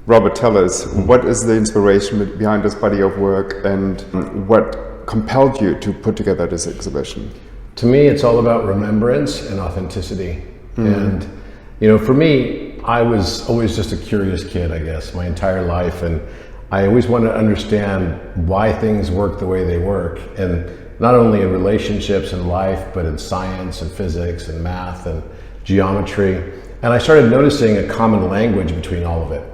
Robert, tell us, what is the inspiration behind this body of work, and what compelled you to put together this exhibition? To me, it's all about remembrance and authenticity. And, for me, I was always just a curious kid, I guess, my entire life. And I always wanted to understand why things work the way they work. And not only in relationships and life, but in science and physics and math and geometry. And I started noticing a common language between all of it.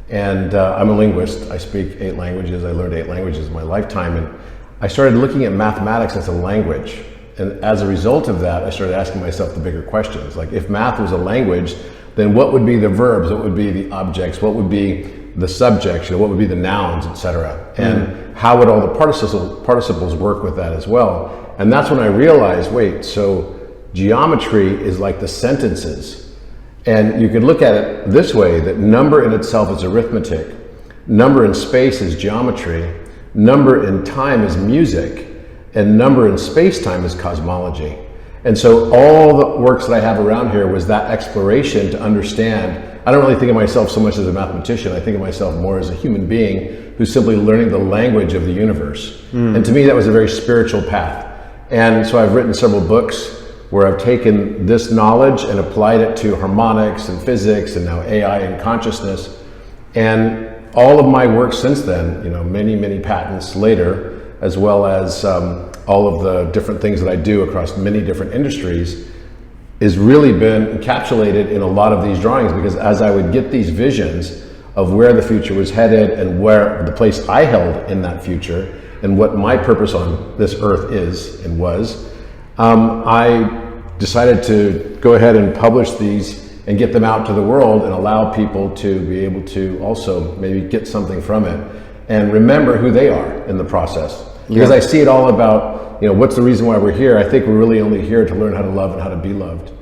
And I'm a linguist. I speak 8 languages. I learned 8 languages in my lifetime. And I started looking at mathematics as a language. And as a result of that, I started asking myself the bigger questions. Like, if math was a language, then what would be the verbs? What would be the objects? What would be the subjects? What would be the nouns, etc.? And how would all the participles work with that as well? And that's when I realized, wait, so geometry is like the sentences. And you could look at it this way, that number in itself is arithmetic, number in space is geometry, number in time is music, and number in space-time is cosmology. And so all the works that I have around here was that exploration to understand. I don't really think of myself so much as a mathematician. I think of myself more as a human being who's simply learning the language of the universe. And to me, that was a very spiritual path. And so I've written several books where I've taken this knowledge and applied it to harmonics and physics and now AI and consciousness. And all of my work since then, many, many patents later, as well as all of the different things that I do across many different industries, is really been encapsulated in a lot of these drawings, because as I would get these visions of where the future was headed and where the place I held in that future and what my purpose on this earth is and was, I decided to go ahead and publish these and get them out to the world and allow people to be able to also maybe get something from it and remember who they are in the process. Because I see it all about, what's the reason why we're here? I think we're really only here to learn how to love and how to be loved.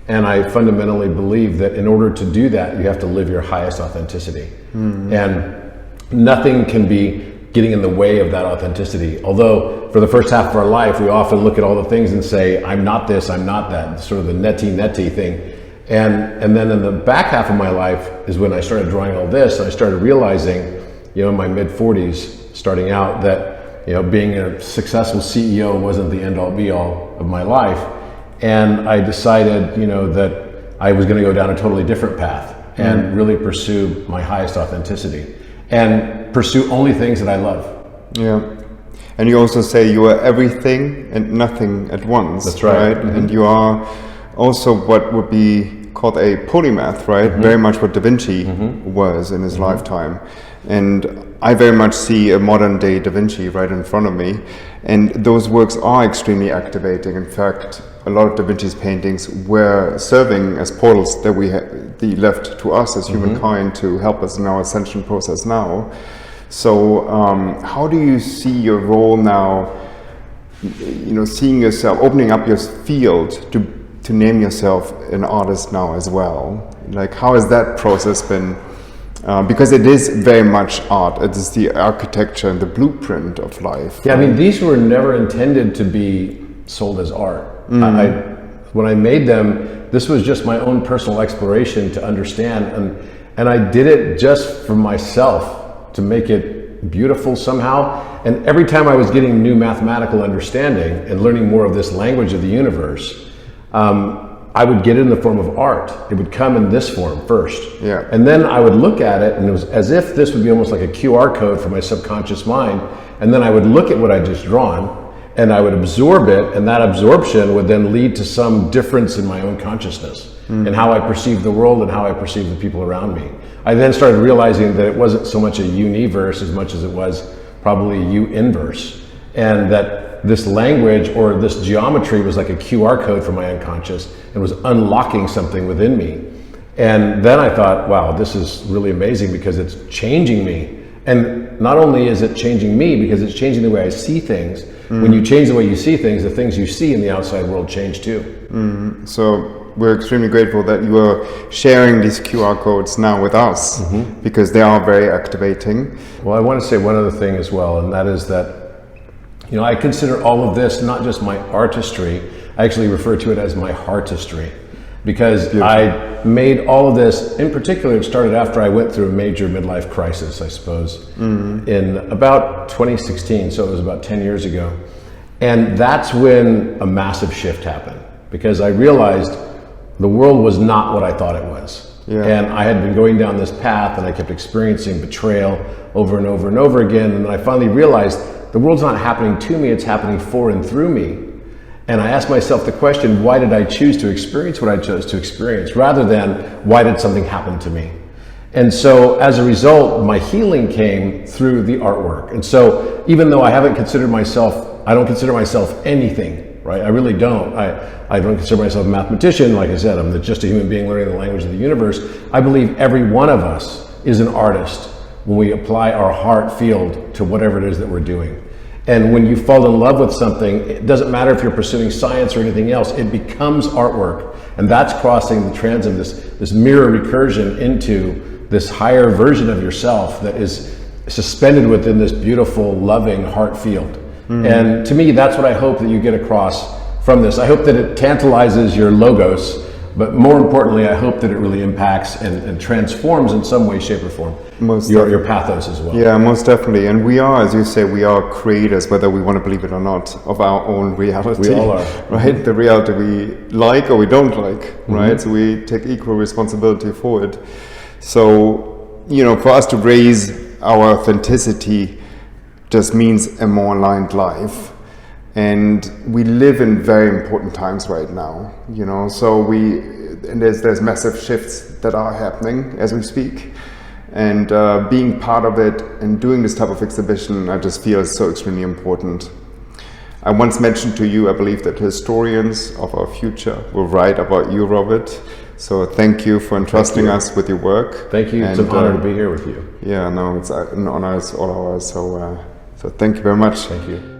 And I fundamentally believe that in order to do that, you have to live your highest authenticity. And nothing can be getting in the way of that authenticity. Although for the first half of our life, we often look at all the things and say, I'm not this, I'm not that, sort of the netty thing. And then in the back half of my life is when I started drawing all this, and I started realizing, in my mid-40s, starting out, that being a successful CEO wasn't the end-all be-all of my life. And I decided, that I was going to go down a totally different path and really pursue my highest authenticity and pursue only things that I love. Yeah. And you also say you are everything and nothing at once. That's right. And you are also what would be called a polymath, right? Very much what Da Vinci was in his lifetime. And I very much see a modern day Da Vinci right in front of me. And those works are extremely activating. In fact, a lot of Da Vinci's paintings were serving as portals that he left to us as humankind to help us in our ascension process now. So how do you see your role now, seeing yourself, opening up your field to name yourself an artist now as well? Like, how has that process been? Because it is very much art. It is the architecture and the blueprint of life. Yeah, these were never intended to be sold as art. When I made them, this was just my own personal exploration to understand, and I did it just for myself, to make it beautiful somehow. And every time I was getting new mathematical understanding and learning more of this language of the universe, I would get it in the form of art. It would come in this form first. Yeah. And then I would look at it, and it was as if this would be almost like a QR code for my subconscious mind. And then I would look at what I just drawn, and I would absorb it, and that absorption would then lead to some difference in my own consciousness and how I perceive the world and how I perceive the people around me. I then started realizing that it wasn't so much a universe as much as it was probably a U-inverse, and that this language or this geometry was like a QR code for my unconscious and was unlocking something within me. And then I thought, wow, this is really amazing because it's changing me. And not only is it changing me, because it's changing the way I see things. When you change the way you see things, the things you see in the outside world change too. So we're extremely grateful that you are sharing these QR codes now with us, because they are very activating. Well, I want to say one other thing as well, and that is that, I consider all of this not just my artistry, I actually refer to it as my heartistry. because I made all of this. In particular, it started after I went through a major midlife crisis, I suppose, in about 2016. So it was about 10 years ago. And that's when a massive shift happened, because I realized the world was not what I thought it was. Yeah. And I had been going down this path, and I kept experiencing betrayal over and over and over again. And then I finally realized the world's not happening to me, it's happening for and through me. And I asked myself the question, why did I choose to experience what I chose to experience, rather than why did something happen to me? And so as a result, my healing came through the artwork. And so even though I don't consider myself anything, right? I really don't. I don't consider myself a mathematician. Like I said, I'm just a human being learning the language of the universe. I believe every one of us is an artist when we apply our heart field to whatever it is that we're doing. And when you fall in love with something, it doesn't matter if you're pursuing science or anything else, it becomes artwork. And that's crossing the transom, this mirror recursion into this higher version of yourself that is suspended within this beautiful, loving heart field. And to me, that's what I hope that you get across from this. I hope that it tantalizes your logos, but more importantly, I hope that it really impacts and transforms in some way, shape, or form your pathos as well. Yeah, most definitely. And we are, as you say, we are creators, whether we want to believe it or not, of our own reality. We all are. Right? The reality we like or we don't like, right? So we take equal responsibility for it. So, for us to raise our authenticity just means a more aligned life. And we live in very important times right now, so there's massive shifts that are happening as we speak. And being part of it and doing this type of exhibition, I just feel is so extremely important. I once mentioned to you, I believe that historians of our future will write about you, Robert. So thank you for entrusting us with your work. Thank you. It's an honor to be here with you. Yeah, no, it's an honor. It's all ours. So thank you very much. Thank you.